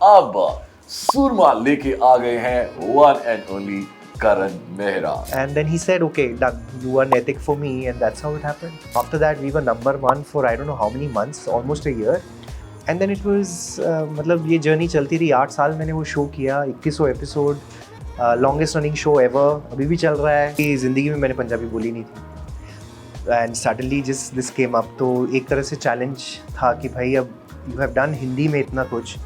अब सुरमा लेके आ गए हैं one and only Karan Mehra. And then he said, okay, done. You are Naitik for me, and that's how it happened. After that, we were number one for I don't know how many months, almost a year. And then it was, मतलब ये journey चलती रही 8 साल मैंने वो show किया 2100 episode longest running show ever अभी भी चल रहा है कि ज़िंदगी में मैंने पंजाबी बोली नहीं थी एंड सडनली जिस दिस केम अप तो एक तरह से चैलेंज था कि भाई अब यू हैव डन हिंदी में इतना कुछ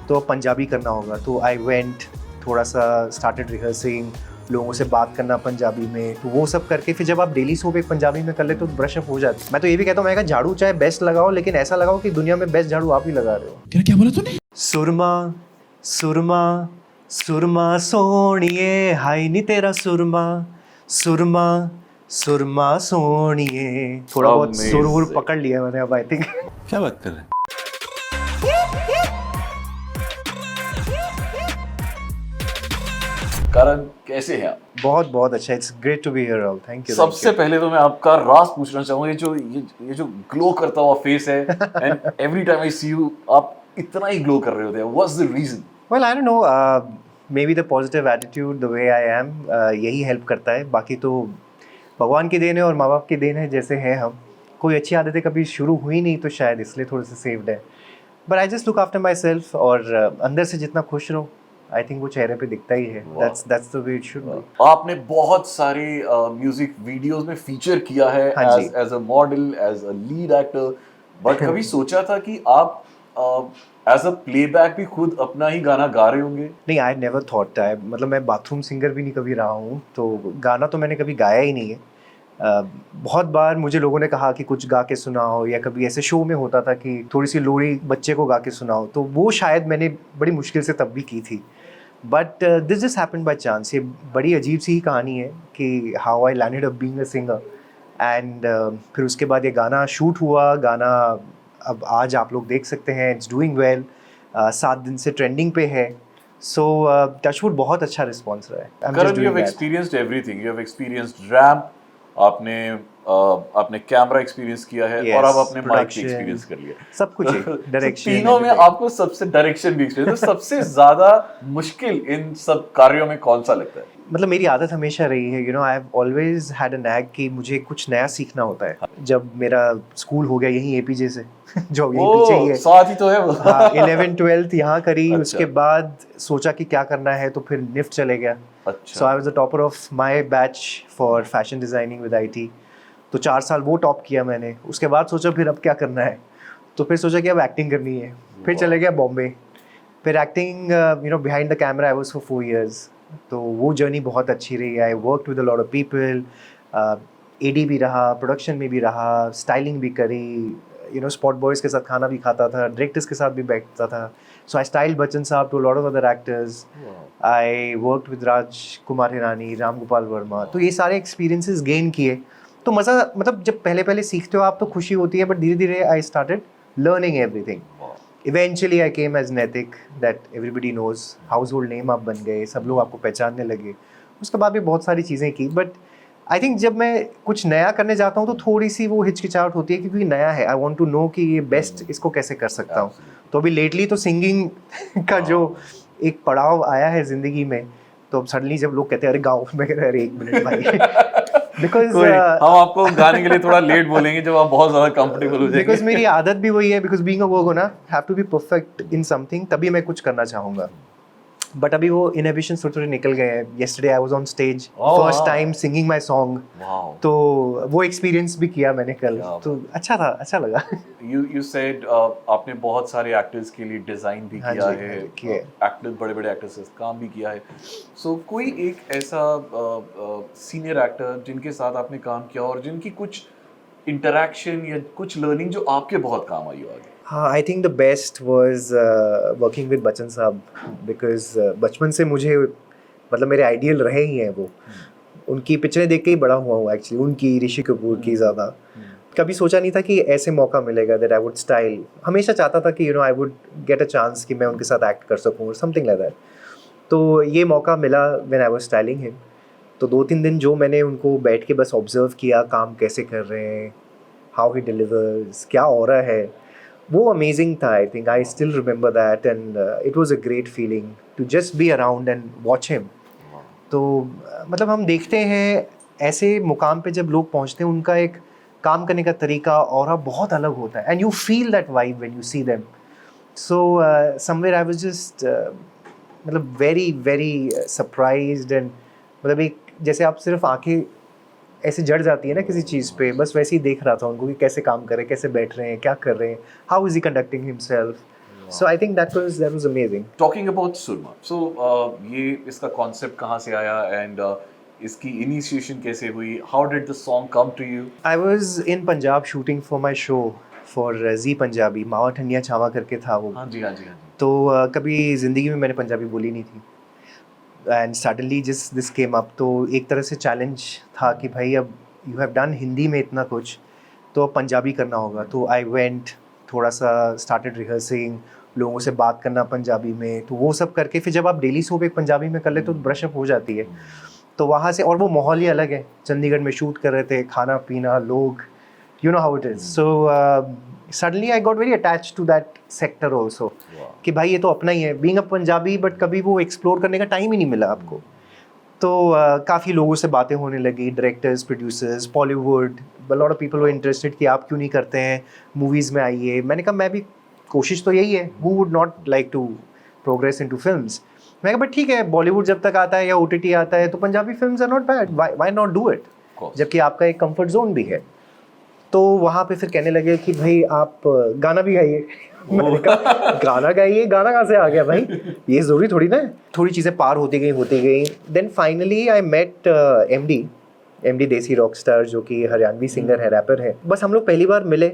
तो अब पंजाबी करना होगा तो आई वेंट थोड़ा सा स्टार्टेड रिहर्सिंग लोगों से बात करना पंजाबी में तो वो सब करके फिर जब आप डेली सोप एक पंजाबी में कर ले तो ब्रश अप हो जाती मैं तो ये भी कहता हूँ मैं झाड़ू चाहे बेस्ट लगाओ लेकिन ऐसा लगाओ कि दुनिया में बेस्ट झाड़ू आप ही लगा रहे हो क्या बोला तूने सुरमा सुरमा सुरमा सोनिए हाय नी तेरा सुरमा सुरमा सुरमा सोनिए थोड़ा बहुत सुर वुर पकड़ लिया मैंने अब आई थिंक क्या बात कर रहे हैं करण कैसे हैं आप? बहुत बहुत अच्छा it's great to be here all thank you सबसे पहले तो मैं आपका राज पूछना चाहूंगा ये जो ग्लो करता हुआ फेस है and every time I see you आप इतना ही ग्लो कर रहे होते हैं what's the reason well I don't know maybe the positive attitude the way I am यही हेल्प करता है बाकी तो भगवान की देन है और माँ बाप की देन है जैसे हैं हम कोई अच्छी आदतें कभी शुरू हुई नहीं तो शायद इसलिए थोड़े से सेव्ड है but I just look after my self और अंदर से जितना खुश रहो आई थिंक वो चेहरे पे दिखता ही है that's the way it should be आपने बहुत सारे म्यूजिक वीडियोस में फीचर किया है as a model as a lead actor but कभी सोचा था कि आप एज अ प्लेबैक भी खुद अपना ही गाना गा रहे होंगे नहीं आई नेवर थॉट मतलब मैं बाथरूम सिंगर भी नहीं कभी रहा हूँ तो गाना तो मैंने कभी गाया ही नहीं है बहुत बार मुझे लोगों ने कहा कि कुछ गा के सुनाओ या कभी ऐसे शो में होता था कि थोड़ी सी लोरी बच्चे को गा के सुनाओ तो वो शायद मैंने बड़ी मुश्किल से तब भी की थी but this just happened by chance ये बड़ी अजीब सी ही कहानी है कि how I landed up being a singer and फिर उसके बाद ये गाना शूट हुआ गाना अब आज आप लोग देख सकते हैं इट्स डूइंग वेल 7 दिन से ट्रेंडिंग पे है सो टचवुड बहुत अच्छा रिस्पॉन्स रहा है Karan you have experienced everything you have experienced rap आपने कैमरा एक्सपीरियंस किया है और अब आपने माइक भी एक्सपीरियंस कर लिया सब कुछ डायरेक्शन तीनों में आपको सबसे डायरेक्शन भी एक्सपीरियंस तो सबसे ज्यादा मुश्किल इन सब कार्यों में कौन सा लगता है मतलब मेरी आदत हमेशा रही है you know I have always had a nag कि मुझे कुछ नया सीखना होता है जब मेरा स्कूल हो गया यहीं एपीजे से जो यहीं पीछे ही है साथ ही तो है 11th 12th यहाँ करी अच्छा। उसके बाद सोचा कि क्या करना है तो फिर निफ्ट चले गया अच्छा so I was the topper of my batch for fashion designing with IT तो 4 साल वो टॉप किया मैंने उसके बाद सोचा फिर अब क्या करना है तो फिर सोचा कि अब एक्टिंग करनी है फिर चले गया बॉम्बे फिर acting you know behind the camera I was for 4 years तो वो जर्नी बहुत अच्छी रही I worked with a lot of people AD भी रहा प्रोडक्शन में भी रहा स्टाइलिंग भी करी यू नो स्पॉट बॉयज़ के साथ खाना भी खाता था डायरेक्टर्स के साथ भी बैठता था सो आई style Bachchan sahab to lot of other actors I worked with Raj Kumar Hirani Ram Gopal Varma तो ये सारे एक्सपीरियंसेस गेन किए तो मज़ा मतलब जब पहले पहले सीखते हो आप तो खुशी होती है बट धीरे धीरे I started learning everything eventually I came as Naitik that everybody knows household name आप बन गए सब लोग आपको पहचानने लगे उसके बाद भी बहुत सारी चीज़ें की बट आई थिंक जब मैं कुछ नया करने जाता हूँ तो थोड़ी सी वो हिचकिचाहट होती है क्योंकि नया है आई वॉन्ट टू नो कि ये बेस्ट इसको कैसे कर सकता हूँ तो अभी लेटली तो सिंगिंग का जो एक पड़ाव आया है ज़िंदगी में तो अब सडनली जब लोग कहते हैं अरे गाँव में कह रहे अरे 1 मिनट भाई बिकॉज हम आपको गाने के लिए थोड़ा लेट बोलेंगे जब आप बहुत ज्यादा कंफर्टेबल हो जाएंगे बिकॉज मेरी आदत भी वही है बिकॉज बीइंग अ वर्क ना have to be perfect in something तभी मैं कुछ करना चाहूँगा बट अभी वो इनहिबिशन थोड़े थोड़े निकल गए हैं yesterday I was on stage first time singing my song तो वो एक्सपीरियंस भी किया मैंने कल तो अच्छा था अच्छा लगा यू सेड आपने बहुत सारे एक्टर्स के लिए डिजाइन भी किया है एक्टर बड़े बड़े एक्टर्स से काम भी किया है सो कोई एक ऐसा सीनियर एक्टर जिनके साथ आपने काम किया और जिनकी कुछ इंटरेक्शन या कुछ लर्निंग जो आपके बहुत काम आई हो आगे हाँ आई think the best was working with Bachchan साहब बिकॉज बचपन से मुझे मतलब मेरे आइडियल रहे ही हैं वो उनकी पिक्चरें देख के ही बड़ा हुआ हूँ एक्चुअली उनकी ऋषि कपूर की ज़्यादा कभी सोचा नहीं था कि ऐसे मौका मिलेगा दैट आई वुड स्टाइल हमेशा चाहता था कि you no I would get a chance कि मैं उनके साथ एक्ट कर सकूँ और समथिंग लाइक दैट तो ये मौका मिला when I was styling him तो 2-3 दिन जो मैंने उनको बैठ के बस ऑब्जर्व किया काम कैसे कर रहे हैं हाउ ही डिलीवर्स क्या हो रहा है वो अमेजिंग था. I think I still remember that and it was a great feeling to just be around and watch him. तो मतलब हम देखते हैं ऐसे मुकाम पे जब लोग पहुंचते हैं उनका एक काम करने का तरीका और बहुत अलग होता है, and you feel that vibe when you see them. So somewhere I was just मतलब वेरी वेरी सरप्राइज्ड एंड मतलब एक जैसे आप सिर्फ आंखें ऐसे जड़ जाती है ना किसी चीज़ पे, बस वैसे ही देख रहा था उनको कि कैसे काम कर रहे हैं, कैसे बैठ रहे हैं, क्या कर रहे हैं, how is he conducting himself. So I think that was amazing. Talking about Soorma, so ये इसका कॉन्सेप्ट कहाँ से आया एंड इसकी इनिशिएशन कैसे हुई? How did the song come to you? I was in Punjab shooting for my show for Zee Punjabi. मावा ठंडिया छावा करके था वो. हाँ जी, हाँ जी, हाँ जी. तो कभी ज़िंदगी में मैंने पंजाबी बोली नहीं थी, एंड सडनली जिस दिस केम अप, तो एक तरह से चैलेंज था कि भाई अब यू हैव डन हिंदी में इतना कुछ, तो अब पंजाबी करना होगा. तो आई वेंट, थोड़ा सा स्टार्टेड रिहर्सिंग, लोगों से बात करना पंजाबी में. तो वो सब करके फिर जब आप डेली सोप एक पंजाबी में कर ले तो ब्रश अप हो जाती है. तो वहाँ से, और वो माहौल ही अलग है. चंडीगढ़ में शूट कर रहे थे, खाना पीना, लोग, you know how it is. So suddenly I got very attach to that sector also, कि भाई ये तो अपना ही है, बीइंग अ पंजाबी, बट कभी वो एक्सप्लोर करने का टाइम ही नहीं मिला आपको. तो काफ़ी लोगों से बातें होने लगी, directors, producers, Bollywood, lot of people were interested कि आप क्यों नहीं करते हैं, मूवीज़ में आइए. मैंने कहा मैं भी, कोशिश तो यही है, who would not like to progress into films. मैं कहा बट ठीक है, बॉलीवुड जब तक आता है या OTT आता है तो Punjabi films are not bad, why not do it, जबकि आपका एक कंफर्ट जोन भी है. तो वहाँ पे फिर कहने लगे कि भाई आप गाना भी गाइए. मैंने कहा गाना गाइए, गाना कहाँ से आ गया भाई, ये ज़रूरी थोड़ी ना है. थोड़ी चीज़ें पार होती गई. Then finally I met MD Desi rock star, जो कि हरियाणवी सिंगर है, रैपर है. बस हम लोग पहली बार मिले,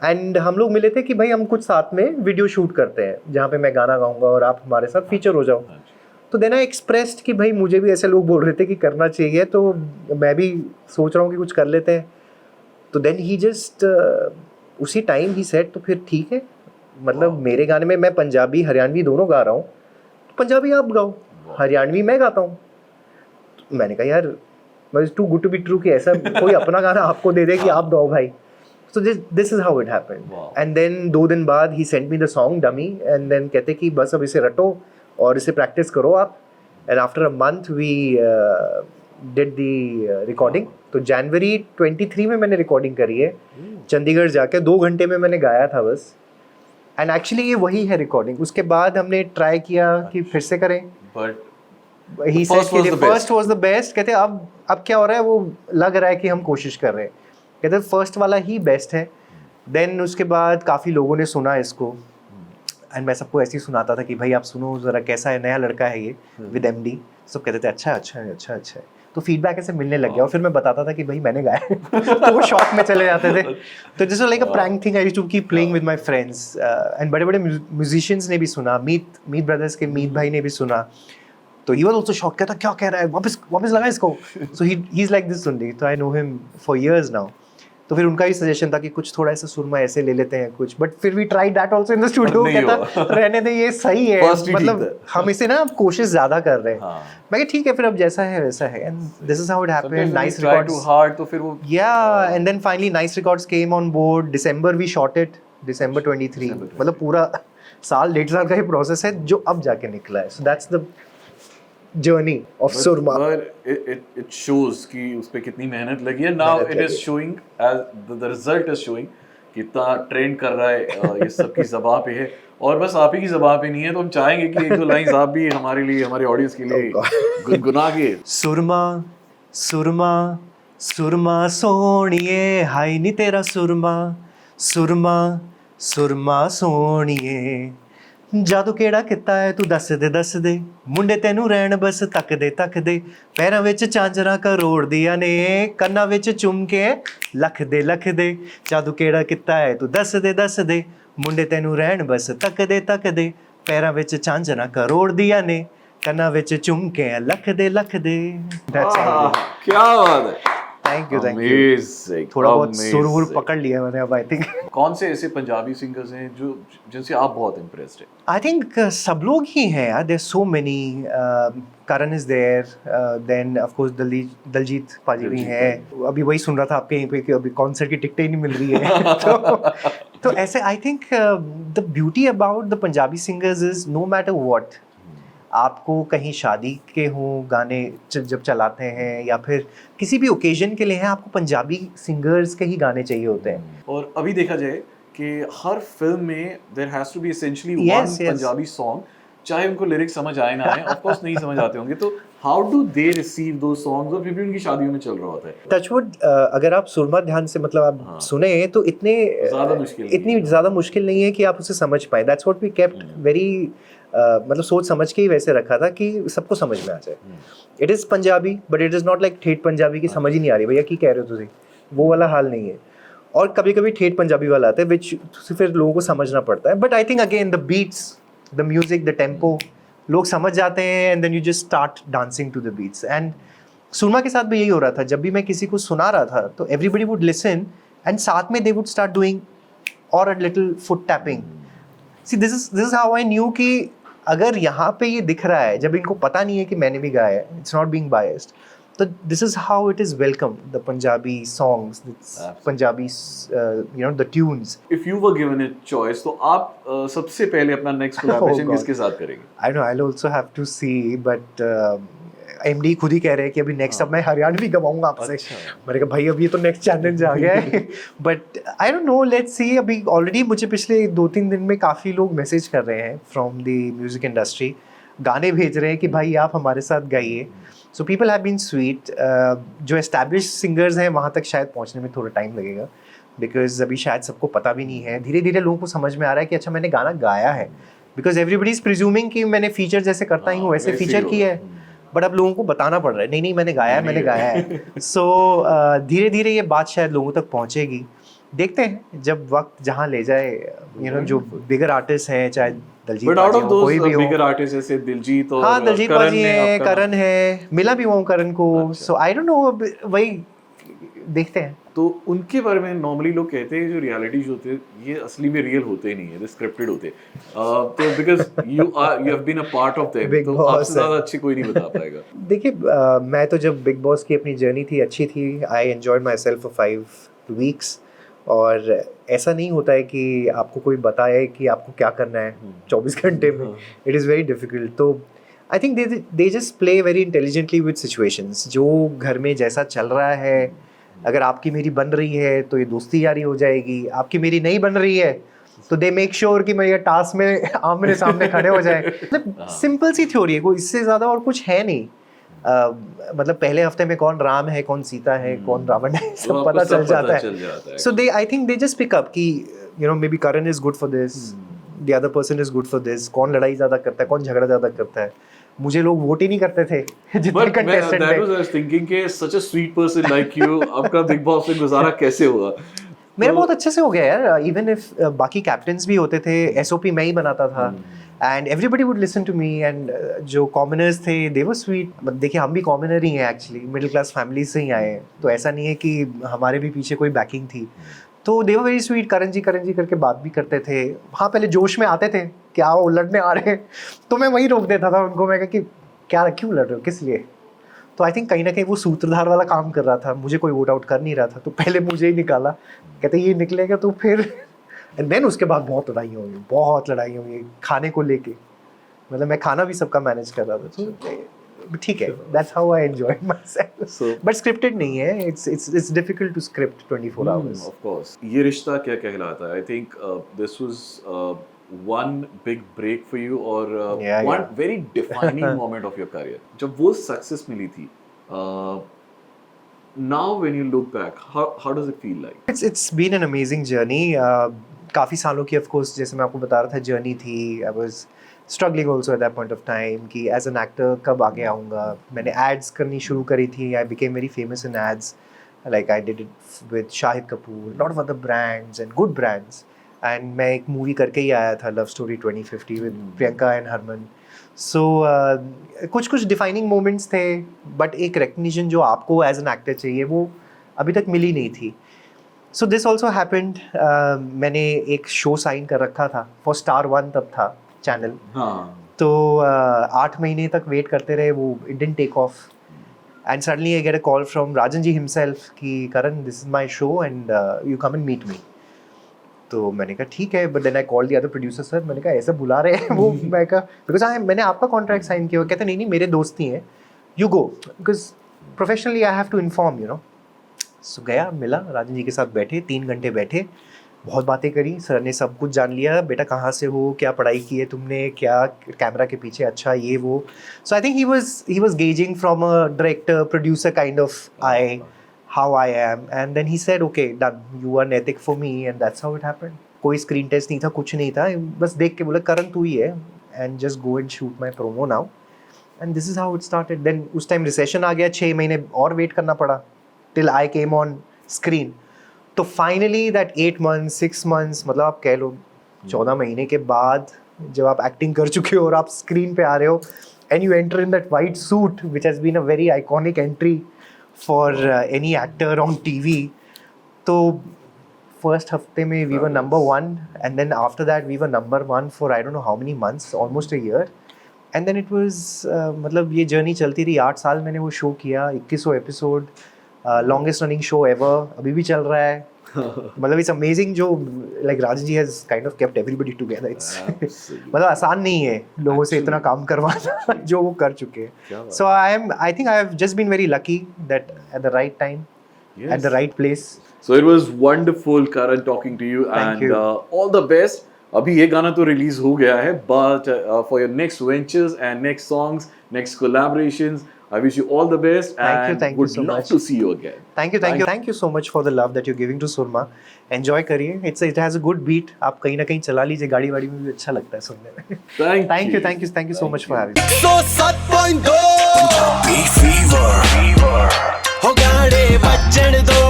एंड हम लोग मिले थे कि भाई हम कुछ साथ में वीडियो शूट करते हैं जहाँ पे मैं गाना गाऊंगा और आप हमारे साथ फीचर हो जाओ. तो देन आई एक्सप्रेस्ड कि भाई मुझे भी ऐसे लोग बोल रहे थे कि करना चाहिए, तो मैं भी सोच रहा हूँ कि कुछ कर लेते हैं. तो देन ही जस्ट उसी टाइम ही सेड तो फिर ठीक है, मतलब मेरे गाने में मैं पंजाबी हरियाणवी दोनों गा रहा हूँ, तो पंजाबी आप गाओ, हरियाणवी मैं गाता हूँ. तो मैंने कहा यार too good to be true कि ऐसा कोई अपना गाना आपको दे दे कि आप गाओ भाई. So this is how it happened. Wow. And then 2 दिन बाद he sent me the song Dummy, and then कहते कि बस अब इसे रटो और इसे प्रैक्टिस करो आप. And after a month we did the recording. तो January 23 में मैंने रिकॉर्डिंग करी है, चंडीगढ़ जाके 2 घंटे में मैंने गाया था बस. एंड एक्चुअली ये वही है रिकॉर्डिंग. उसके बाद हमने ट्राई किया कि फिर से करें, बट ही सेड कि फर्स्ट वाज द बेस्ट. कहते अब क्या हो रहा है, वो लग रहा है कि हम कोशिश कर रहे हैं. कहते फर्स्ट वाला ही बेस्ट है. देन उसके बाद काफ़ी लोगों ने सुना इसको, एंड मैं सबको ऐसे ही सुनाता था कि भाई आप सुनो ज़रा कैसा है, नया लड़का है ये विद MD. सब कहते थे अच्छा है. तो फीडबैक ऐसे मिलने लग गया, और फिर मैं बताता था कि भाई मैंने गाया. तो वो शॉक में चले जाते थे. तो this was like a prank thing I used to keep playing with my friends. And बड़े बड़े म्यूजिशियंस ने भी सुना, मीत ब्रदर्स के मीत भाई ने भी सुना. तो ही वाज आल्सो शॉक, कहता क्या कह रहा है, वापस लगा इसको. So he is like this only. तो I know him for years now. तो फिर उनका ही सजेशन था कि कुछ थोड़ा ऐसा सुरमा ऐसे ले लेते हैं कुछ, बट फिर we try that also in the studio. कहता रहने दे, ये सही है, मतलब हम इसे ना कोशिश ज्यादा कर रहे हैं. मैं कहा ठीक है, फिर अब जैसा है वैसा है. And this is how it happened. Nice records, तो फिर वो and then finally nice records came on board. December we shot it, December 23. मतलब पूरा साल 1.5 साल का ही प्रोसेस है जो अब जाके निकला है. So that's the journey of Surma. It shows कि उस पे कितनी मेहनत लगी है. Now it is showing, as the result is showing कितना ट्रेंड कर रहा है ये सब की ज़बान पे है, और बस आप ही की ज़बान पे नहीं है. तो हम चाहेंगे कि 1-2 लाइंस आप भी हमारे लिए, हमारे ऑडियंस के लिए गुनगुना के. सुरमा सुरमा सुरमा सोनिए, हाय नी तेरा सुरमा, सुरमा सुरमा सोनिए, जादू केड़ा किता है तू दस दे, मुंडे तेनू रहन बस तक दे, पैरां विच झांजरां करोड़ दियां ने, कन्नां विच झुमके लख दे, जादू केड़ा किता है तू दस दे, मुंडे तेनू रहन बस तक दे, पैरां विच झांजरां करोड़ दियां ने, कन्नां विच झुमके लख दे. क्या बात है. थैंक यू Amazing, थोड़ा बहुत amazing. सुर वुर पकड़ लिया मैंने अब आई थिंक कौन से ऐसे पंजाबी सिंगर्स हैं जो जिनसे आप बहुत इम्प्रेस्ड हैं? आई थिंक सब लोग ही हैं यार, there so many. Karan is there, then of course Daljit paaji भी दिलजीत हैं. अभी वही सुन रहा था आपके यहीं पे कि अभी कॉन्सर्ट की टिकटें ही नहीं मिल रही है. तो ऐसे I think the beauty about the Punjabi singers is no matter what, आपको कहीं शादी के हों गाने जब चलाते हैं या फिर किसी भी ओकेजन के लिए हैं, आपको पंजाबी सिंगर्स के ही गाने चाहिए होते हैं. और अभी देखा जाए कि हर फिल्म में there has to be essentially Yes, one yes. Punjabi song, चाहे उनको लिरिक्स समझ आए ना आए, ऑफ कोर्स नहीं समझ आते होंगे, तो हाउ डू दे रिसीव दो सॉन्ग्स, और फिर भी उनकी शादियों में चल रहा होता है. टचवुड अगर आप सुरमा ध्यान से मतलब आप हाँ. सुने तो इतने ज़्यादा मुश्किल नहीं इतनी है. ज़्यादा मुश्किल नहीं है कि आप उसे समझ पाए. That's what we kept very मतलब सोच समझ के ही वैसे रखा था कि सबको समझ में आ जाए. It is Punjabi but it is not like ठेठ पंजाबी की समझ ही नहीं आ रही भैया की कह रहे हो तुझे, वो वाला हाल नहीं है. और कभी कभी ठेठ पंजाबी वाला आता है विच फिर लोगों को समझना पड़ता है. But I think again the beats, the music, the tempo, लोग समझ जाते हैं and then you just start dancing to the beats. And Soorma के साथ भी यही हो रहा था. जब भी मैं किसी को सुना रहा था तो एवरीबडी वुड लिसन एंड साथ में दे वुड स्टार्ट डूइंग और a little foot tapping. See this is how I knew कि अगर यहाँ पे ये दिख रहा है जब इनको पता नहीं है कि मैंने भी गाया है, इट्स नॉट बीइंग बायस्ड. तो this is how it is welcome, the Punjabi songs, Punjabi you know the tunes. If you were given a choice, तो आप सबसे पहले अपना नेक्स्ट कोलैबोरेशन God. किसके साथ करेंगे? I know I also have to see but MD खुद ही कह रहे हैं कि अभी नेक्स्ट अब मैं हरियाणवी गवाऊंगा आपसे. अच्छा. मैंने कहा भाई अब ये तो नेक्स्ट चैलेंज आ गया है. But I don't no, let's see. अभी ऑलरेडी मुझे पिछले 2-3 दिन में काफ़ी लोग मैसेज कर रहे हैं फ्रॉम द म्यूजिक इंडस्ट्री, गाने भेज रहे हैं कि भाई आप हमारे साथ गाइए. So people have been sweet. जो एस्टैब्लिश सिंगर्स हैं वहाँ तक शायद पहुँचने में थोड़ा टाइम लगेगा बिकॉज अभी शायद सबको पता भी नहीं है. धीरे धीरे लोगों को समझ में आ रहा है कि अच्छा मैंने गाना गाया है, बिकॉज एवरीबडी इज प्रिज्यूमिंग कि मैंने फीचर जैसे करता ही हूँ वैसे वैसे ही फीचर किया है. बट अब लोगों को बताना पड़ रहा है नहीं नहीं मैंने गाया है, मैंने गाया है. सो धीरे धीरे ये बात शायद लोगों तक पहुंचेगी. देखते हैं जब वक्त जहाँ ले जाए. यू नो जो बिगर आर्टिस्ट हैं, चाहे दलजीत बट आउट ऑफ पाजी हो, कोई दोस भी हो. बिगर आर्टिस्ट जैसे दिलजीत और हाँ दलजीत करण पाजी ने है, आपका- करण है, मिला भी हुआ हूँ करण को. अच्छा. सो आई डोंट नो, वही देखते हैं. तो उनके बारे में नॉर्मली लोग कहते हैं जो रियलिटी शो होते हैं ये असली में रियल होते ही नहीं है, स्क्रिप्टेड होते हैं. तो because you have been a part of them, Big तो Boss आपसे ज़्यादा अच्छी कोई नहीं बता पाएगा. देखिए मैं तो जब बिग बॉस की अपनी जर्नी थी अच्छी थी. I enjoyed my self for 5 weeks. और ऐसा नहीं होता है कि आपको कोई बताए कि आपको क्या करना है 24 घंटे में. It is very difficult. तो I think they just play very intelligently with situations. जो घर में जैसा चल रहा है, अगर आपकी मेरी बन रही है तो ये दोस्ती यारी हो जाएगी. आपकी मेरी नहीं बन रही है तो दे मेक श्योर कि मैं ये टास्क में आमने सामने खड़े हो जाए. मतलब सिंपल सी थ्योरी है, कोई इससे ज़्यादा और कुछ है नहीं. मतलब पहले हफ्ते में कौन राम है, कौन सीता है, कौन रावण है, सब आपको पता चल जाता चल है. जाता है. So I think they just pick up कि you know maybe Karan is good for this, the other person is good for this. कौन लड़ाई ज़्यादा करता है, कौन झगड़ा ज़्यादा करता है. मुझे लोग वोट ही नहीं करते थे जितने But contestant that was I was thinking कि such a sweet person like you, आपका बिग बॉस से गुजारा कैसे हुआ? मेरा बहुत अच्छे से हो गया यार. इवन इफ बाकी कैप्टन्स भी होते थे, एसओपी मैं ही बनाता था and everybody would listen to me. And जो कॉमनर्स थे दे वर स्वीट. देखिए हम भी कॉमनर ही हैं एक्चुअली, मिडिल क्लास फैमिली से ही आए हैं. तो ऐसा नहीं है कि हमारे भी पीछे कोई बैकिंग थी. तो दे वर वेरी स्वीट. करण जी करके बात भी करते थे. हाँ पहले जोश में आते थे क्या वो लड़ने आ रहे हैं, तो मैं वहीं रोक देता था उनको. मैं कहा कि क्या क्यों लड़ रहे हो, किस लिए. तो आई थिंक कहीं ना कहीं वो सूत्रधार वाला काम कर रहा था. मुझे कोई वोट आउट कर नहीं रहा था तो पहले मुझे ही निकाला. कहते ये निकलेगा तो फिर एंड देन उसके बाद बहुत लड़ाई हुई खाने को लेके. मतलब मैं खाना भी सबका मैनेज कर रहा था. तो ठीक है, that's how I enjoy myself. But scripted नहीं है. It's difficult to script 24 hours. Of course. ये रिश्ता क्या कहलाता है? I think this was one big break for you or one very defining moment of your career. जब वो success मिली थी, now when you look back, how does it feel like? It's been an amazing journey. काफ़ी सालों की of course जैसे मैं आपको बता रहा था जर्नी थी. I was struggling also at that point of time कि as an actor कब आगे आऊँगा. मैंने ads करनी शुरू करी थी. I became very famous in ads. Like I did it with Shahid Kapoor, lot of other brands and good brands. And मैं एक मूवी करके ही आया था Love Story 2050 with Priyanka and Harman. So कुछ डिफाइनिंग मोमेंट्स थे. बट एक रिकग्निशन जो आपको एज एन एक्टर चाहिए वो अभी तक मिली नहीं थी. So this also happened. मैंने एक शो साइन कर रखा था फॉर स्टार वन, तब था चैनल. हाँ. तो 8 महीने तक वेट करते रहे, वो it didn't take off. And suddenly I get a call from Rajan ji himself कि Karan this is my show and you come and meet me. तो मैंने कहा ठीक है, but then I call the other producer. Sir मैंने कहा ऐसे बुला रहे हैं वो. मैं कहा बिकॉज मैंने आपका कॉन्ट्रैक्ट साइन किया. वो कहते नहीं नहीं मेरे दोस्त ही हैं, you go, because professionally I have to inform you know. So गया, मिला राजन जी के साथ, बैठे 3 घंटे बैठे, बहुत बातें करी. सर ने सब कुछ जान लिया, बेटा कहाँ से हो, क्या पढ़ाई की है तुमने, क्या कैमरा के पीछे अच्छा ये वो. So I think he was gauging from a director producer kind of I how I am, and then he said okay done, you are Naitik for me, and that's how it happened. कोई screen test नहीं था, कुछ नहीं था, बस देख के बोला करण तू ही है and just go and shoot my promo now, and this is how it started. Then उस टाइम रिसेशन आ गया, 6 महीने और वेट करना पड़ा till I came on screen. तो फाइनली दैट 8 months 6 months, मतलब आप कह लो 14 महीने के बाद जब आप एक्टिंग कर चुके हो और आप स्क्रीन पे आ रहे हो and you enter in that white suit which has been a very iconic entry for any actor on TV. तो first हफ्ते में we were number 1, and then after that we were number 1 for I don't know how many months, almost a year. And then it was मतलब ये journey चलती रही. 8 साल मैंने वो शो किया, 2100 episode, longest running show ever, अभी भी चल रहा है. मतलब इट्स अमेजिंग जो like Rajan ji has kind of kept everybody together. It's मतलब आसान नहीं है लोगों से इतना काम करवाना जो वो कर चुके हैं. So I think I have just been very lucky that at the right time, at the right place. So it was wonderful, Karan, talking to you. Thank and you. All the best. अभी ये गाना तो release हो गया है, but for your next ventures and next songs, next collaborations, I wish you all the best. Thank you would so love much. to see you again. Thank you so much for the love that you're giving to Surma. Enjoy करिए. It has a good beat. आप कहीं ना कहीं चला लीजिए, गाड़ी वाड़ी में भी अच्छा लगता है सुनने में. Thank you so much for having me. 107.2 Punjabi fever हो गाड़े बजण दो.